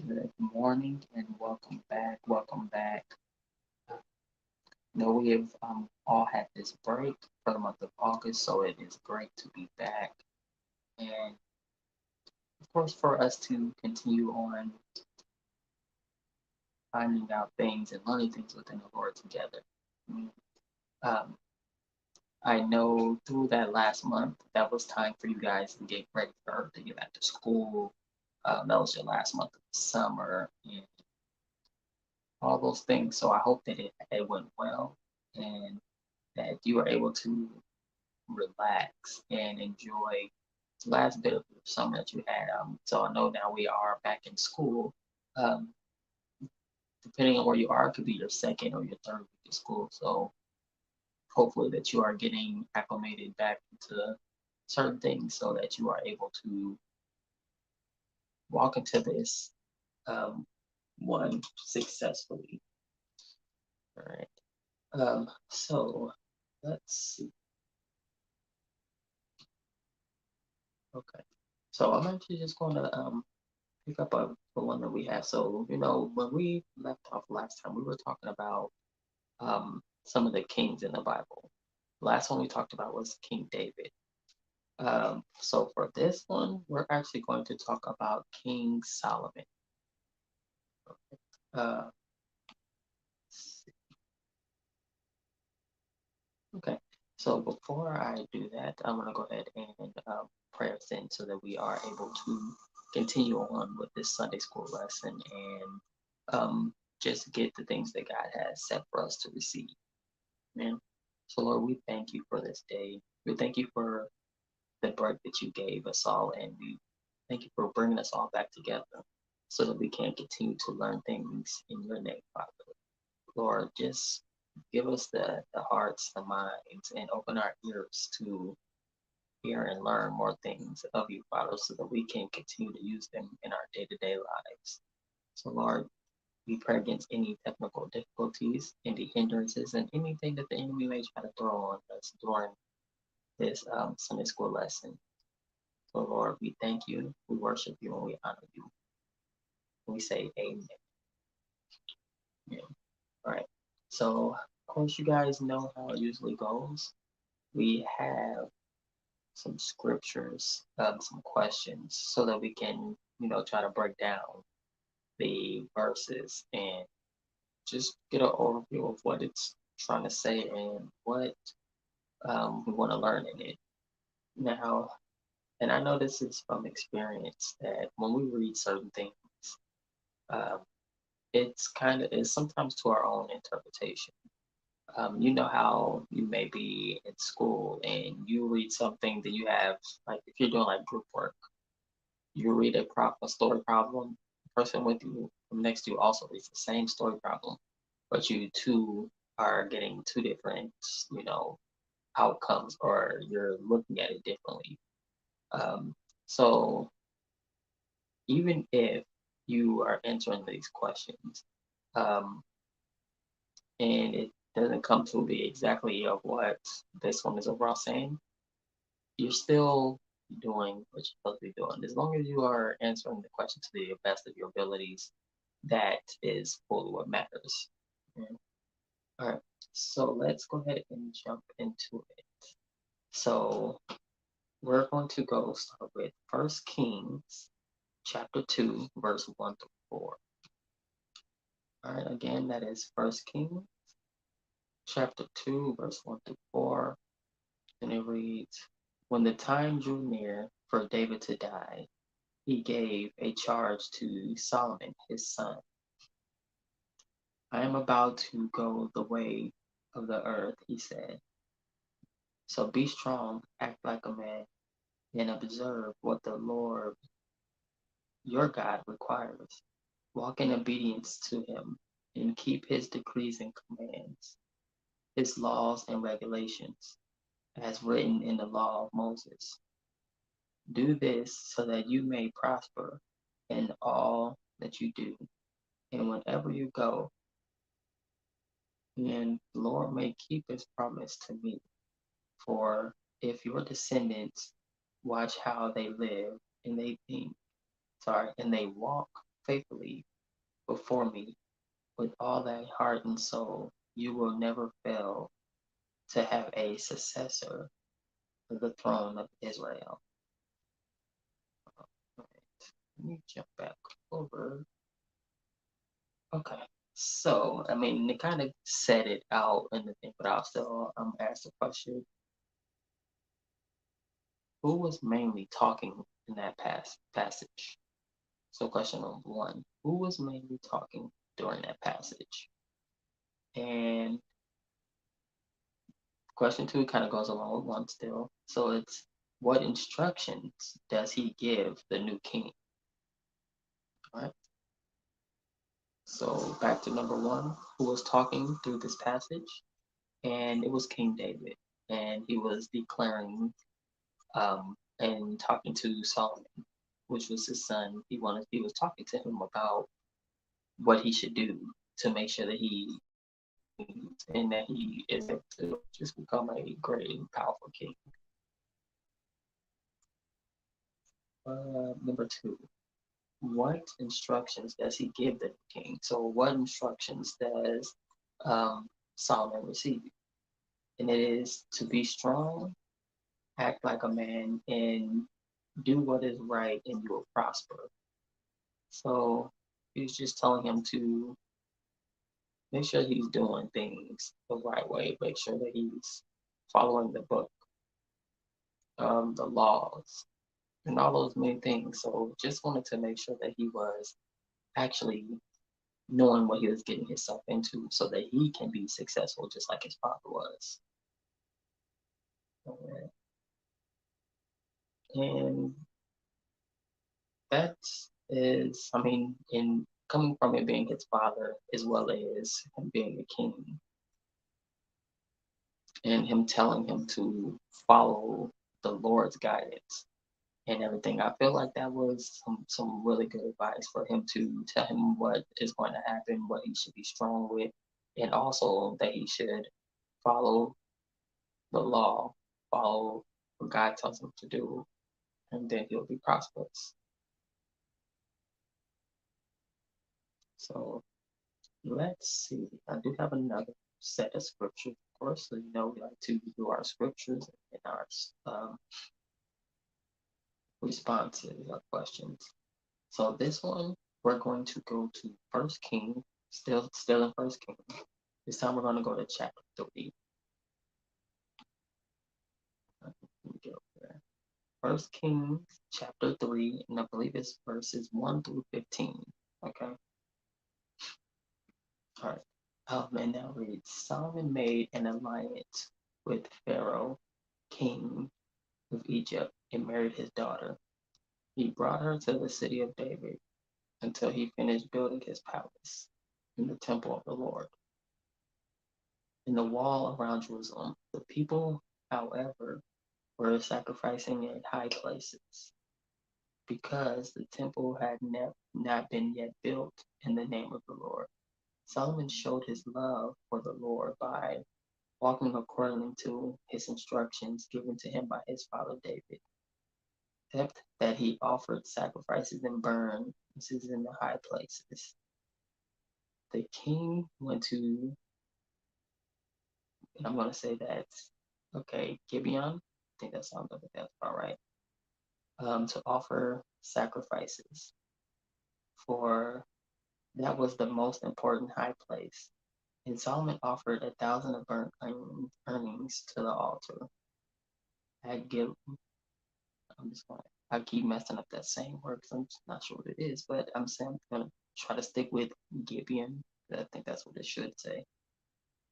Good morning and welcome back. Welcome back. Know we have all had this break for the month of August, so it is great to be back. And of course, for us to continue on finding out things and learning things within the Lord together. Mm, Um, I know through that last month, that was time for you guys to get ready for to get back to school. That was your last month of the summer and all those things. So I hope that it went well and that you were able to relax and enjoy the last bit of the summer that you had. So I know now we are back in school. Um, Depending on where you are, it could be your second or your third week of school. So hopefully that you are getting acclimated back into certain things so that you are able to walk into this um, one successfully. All right. So let's see. Okay. So I'm actually just going to pick up on the one that we have. So, when we left off last time, we were talking about some of the kings in the Bible. Last one we talked about was King David. So for this one, we're actually going to talk about King Solomon. Uh, okay. So before I do that, I'm going to go ahead and pray us in so that we are able to continue on with this Sunday school lesson and just get the things that God has set for us to receive. Amen. So, Lord, we thank you for this day. We thank you for the break that you gave us all, and we thank you for bringing us all back together so that we can continue to learn things in your name, Father. Lord, just give us the hearts, the minds, and open our ears to hear and learn more things of you, Father, so that we can continue to use them in our day to day lives. So, Lord, we pray against any technical difficulties, any hindrances, and anything that the enemy may try to throw on us during this Sunday school lesson. So, Lord, we thank you, we worship you, and we honor you. We say amen. Yeah. All right. So, of course, you guys know how it usually goes. We have some scriptures, some questions, so that we can, try to break down the verses and just get an overview of what it's trying to say and what we want to learn in it. Now, and I know this is from experience that when we read certain things, um, it's sometimes to our own interpretation. You know how you may be in school and you read something that you have, like if you're doing like group work, you read a story problem, the person with you next to you also reads the same story problem, but you two are getting two different, you know, outcomes or you're looking at it differently. Um, so even if you are answering these questions, um, and it doesn't come to be exactly of what this one is overall saying, you're still doing what you're supposed to be doing. As long as you are answering the question to the best of your abilities, that is fully what matters. Mm. All right, so let's go ahead and jump into it. So we're going to go start with First Kings chapter 2, verse 1 through 4. All right, again, that is First Kings chapter 2, verse 1 through 4. And it reads, when the time drew near for David to die, he gave a charge to Solomon his son. I am about to go the way of the earth, he said. So be strong, act like a man, and observe what the Lord your God requires. Walk in obedience to him, and keep his decrees and commands, his laws and regulations, as written in the law of Moses. Do this so that you may prosper in all that you do, and whenever you go, and the Lord may keep his promise to me. For if your descendants watch how they live, and they walk faithfully before me with all thy heart and soul, you will never fail to have a successor to the throne of Israel. Right. Let me jump back over. Okay. So, I mean, they kind of said it out in the thing, but I'll still ask the question: who was mainly talking in that passage? So, question number one: who was mainly talking during that passage? And question two kind of goes along with one still. So, it's what instructions does he give the new king? All right. So, back to number one: who was talking through this passage? And it was King David, and he was declaring and talking to Solomon, which was his son. He was talking to him about what he should do to make sure that he and that he is able to just become a great and powerful king. Number two, what instructions does he give the king? So, what instructions does Solomon receive? And it is to be strong, act like a man, and do what is right, and you will prosper. So he's just telling him to make sure he's doing things the right way, make sure that he's following the book, the laws, and all those main things. So just wanted to make sure that he was actually knowing what he was getting himself into so that he can be successful just like his father was. And that is, I mean, in coming from it being his father as well as him being a king, and him telling him to follow the Lord's guidance and everything. I feel like that was some really good advice for him to tell him what is going to happen, what he should be strong with, and also that he should follow the law, follow what God tells him to do, and then he'll be prosperous. So let's see. I do have another set of scriptures, of course. So you know we like to do our scriptures and our responses or questions. So this one, we're going to go to First King, still in First King. This time we're going to go to chapter 3. Let me get over there. First Kings chapter 3, and I believe it's verses 1 through 15. Okay. All right. And now reads: Solomon made an alliance with Pharaoh, king of Egypt, and married his daughter. He brought her to the city of David until he finished building his palace in the temple of the Lord, in the wall around Jerusalem. The people, however, were sacrificing in high places because the temple had not been yet built in the name of the Lord. Solomon showed his love for the Lord by walking according to his instructions given to him by his father David, except that he offered sacrifices and burned incense in the high places. The king went to, and I'm going to say that, okay, Gibeon, I think that sounds like that's about right, to offer sacrifices, for that was the most important high place. And Solomon offered 1,000 of burnt earnings to the altar at Gib. I'm just going. I keep messing up that same word because I'm just not sure what it is, but I'm saying I'm gonna try to stick with Gibeon. I think that's what it should say.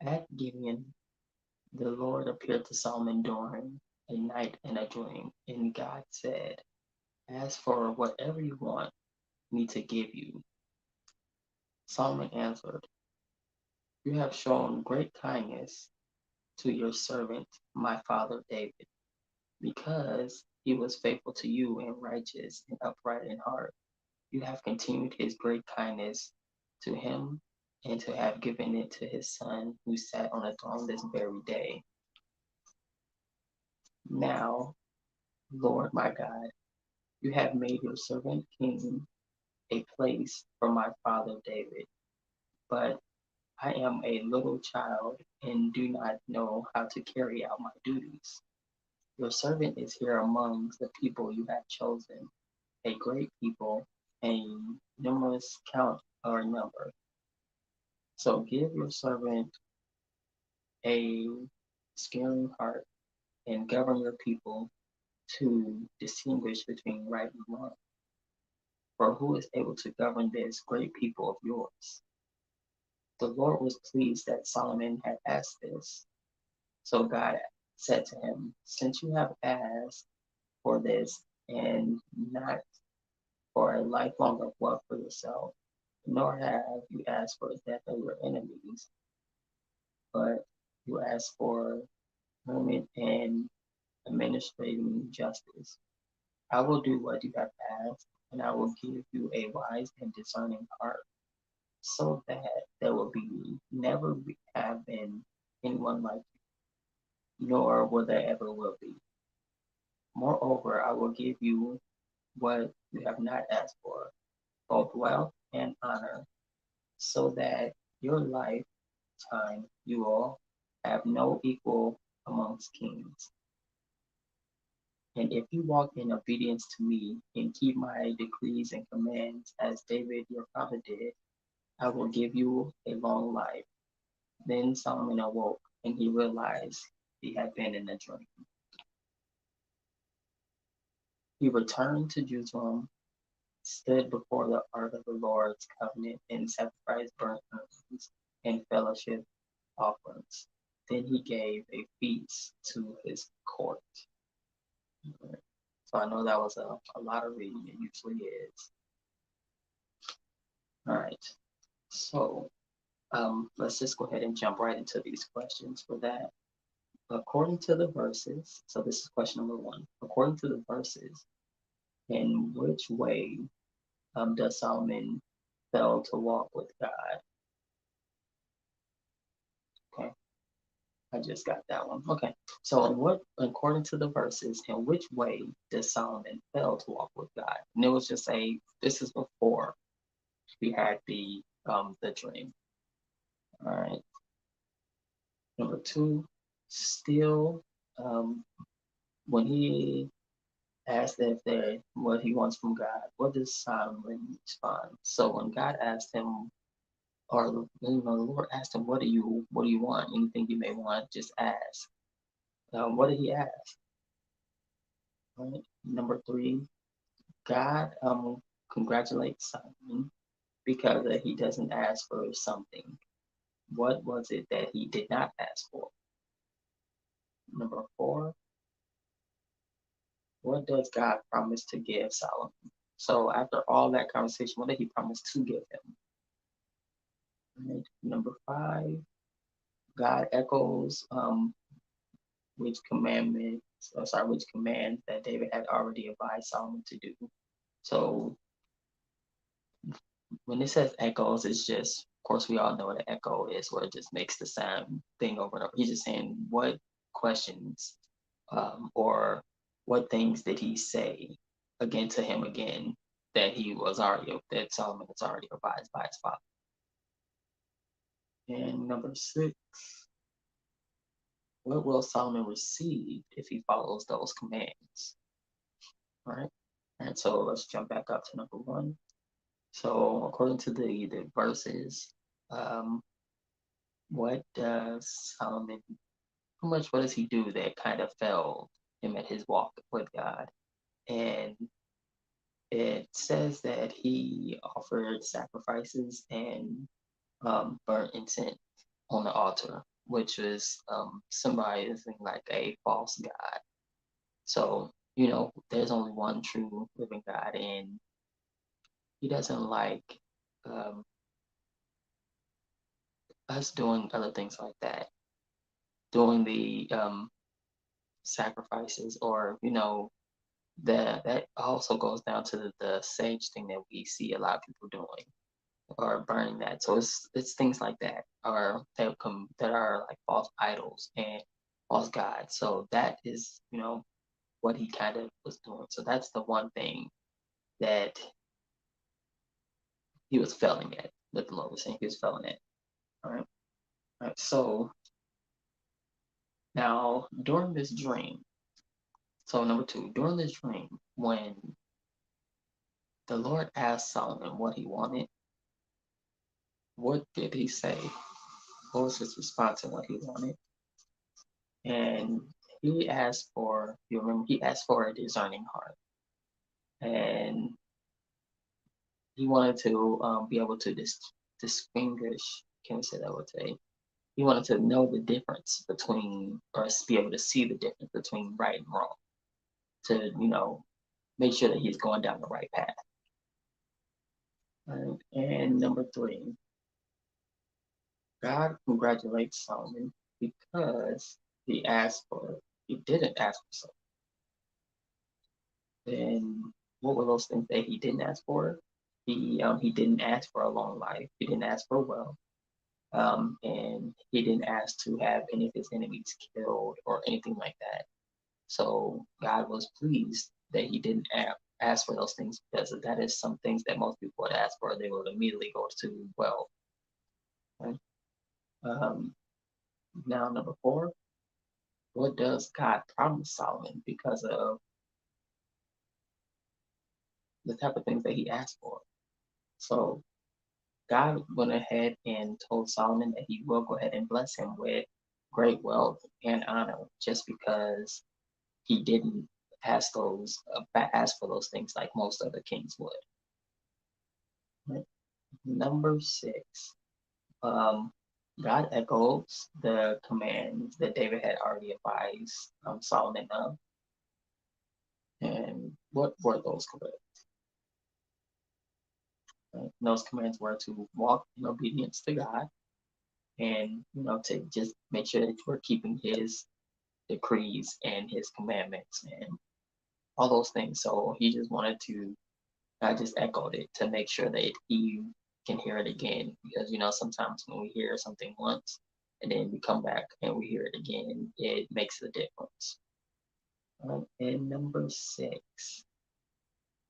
At Gibeon, the Lord appeared to Solomon during a night in a dream, and God said, "Ask for whatever you want me to give you." Solomon answered, "You have shown great kindness to your servant, my father David, because he was faithful to you and righteous and upright in heart. You have continued his great kindness to him and to have given it to his son who sat on the throne this very day. Now, Lord my God, you have made your servant king a place for my father David, but I am a little child and do not know how to carry out my duties. Your servant is here among the people you have chosen, a great people, a numerous count or number. So give your servant a scaring heart and govern your people to distinguish between right and wrong. For who is able to govern this great people of yours? The Lord was pleased that Solomon had asked this. So God said to him, since you have asked for this and not for a lifelong of wealth for yourself, nor have you asked for the death of your enemies, but you ask for permanent and administrating justice. I will do what you have asked, and I will give you a wise and discerning heart, so that there will be never have been anyone like you, nor will there ever will be. Moreover, I will give you what you have not asked for, both wealth and honor, so that your lifetime you will have no equal amongst kings. And if you walk in obedience to me and keep my decrees and commands as David your father did, I will give you a long life. Then Solomon awoke and he realized he had been in a dream. He returned to Jerusalem, stood before the ark of the Lord's covenant, and sacrificed burnt offerings and fellowship offerings. Then he gave a feast to his court. So I know that was a lot of reading. It usually is. All right. So let's just go ahead and jump right into these questions for that. According to the verses, so this is question number one. According to the verses, in which way does Solomon fail to walk with God? Okay, I just got that one. Okay, so according to the verses, in which way does Solomon fail to walk with God? And it was just this is before we had the dream. All right. Number two, still, when he asked if there what he wants from God, what does Solomon respond? So when God asked him, or the Lord asked him, what do you want? Anything you may want, just ask. What did he ask? Right. Number three, God congratulates Solomon because he doesn't ask for something. What was it that he did not ask for? Number four, what does God promise to give Solomon? So after all that conversation, what did he promise to give him? Right. Number five, God echoes which command that David had already advised Solomon to do. So when it says echoes, it's just, of course, we all know what an echo is, where it just makes the same thing over and over. He's just saying what questions or what things did he say again to him again that Solomon was already advised by his father. And number six, what will Solomon receive if he follows those commands? All right. And so let's jump back up to number one. So according to the verses, um, what does Solomon, what does he do that kind of failed him at his walk with God? And it says that he offered sacrifices and burnt incense on the altar, which was symbolizing like a false god. So, there's only one true living God, and he doesn't like um, us doing other things like that, doing the sacrifices, or that also goes down to the sage thing that we see a lot of people doing or burning that. So it's things like that, or that are like false idols and false gods. So that is what he kind of was doing. So that's the one thing that he was failing at. That the Lord was saying he was failing at. All right. All right. So now during this dream, so number two, during this dream, when the Lord asked Solomon what he wanted, what did he say? What was his response to what he wanted? And he asked for, you remember, he asked for a discerning heart. And he wanted to be able to distinguish, can we say that would say? He wanted to know the difference between, or be able to see the difference between right and wrong, to, make sure that he's going down the right path. Right? And number three, God congratulates Solomon because he didn't ask for something. Then what were those things that he didn't ask for? He didn't ask for a long life. He didn't ask for wealth. And he didn't ask to have any of his enemies killed or anything like that. So God was pleased that he didn't ask for those things, because that is some things that most people would ask for. They would immediately go to wealth. Right? Um, Now, number four, what does God promise Solomon because of the type of things that he asked for? So God went ahead and told Solomon that he will go ahead and bless him with great wealth and honor, just because he didn't ask for those things like most other kings would. Right? Number six, um, God echoes the commands that David had already advised Solomon of. And what were those commands? Right? Those commands were to walk in obedience to God, and to just make sure that we're keeping his decrees and his commandments and all those things. So he just wanted to, I just echoed it to make sure that he can hear it again, because sometimes when we hear something once and then we come back and we hear it again, it makes a difference. And number six,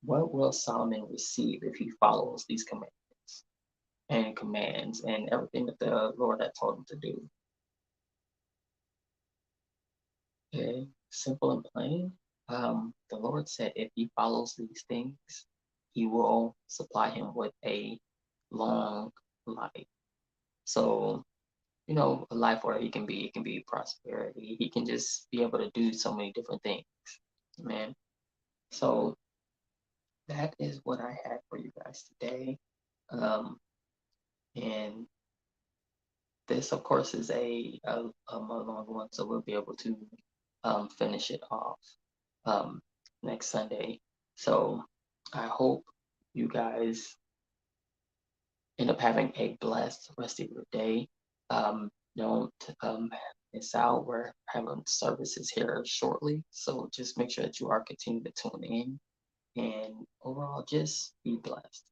what will Solomon receive if he follows these commandments and commands and everything that the Lord had told him to do? Okay, simple and plain. The Lord said if he follows these things, he will supply him with a long life. So, a life where he can be prosperity. He can just be able to do so many different things, man. So that is what I had for you guys today. And this, of course, is a long one, so we'll be able to finish it off um, next Sunday. So I hope you guys end up having a blessed rest of your day. Don't miss out. We're having services here shortly, so just make sure that you are continuing to tune in. And overall, just be blessed.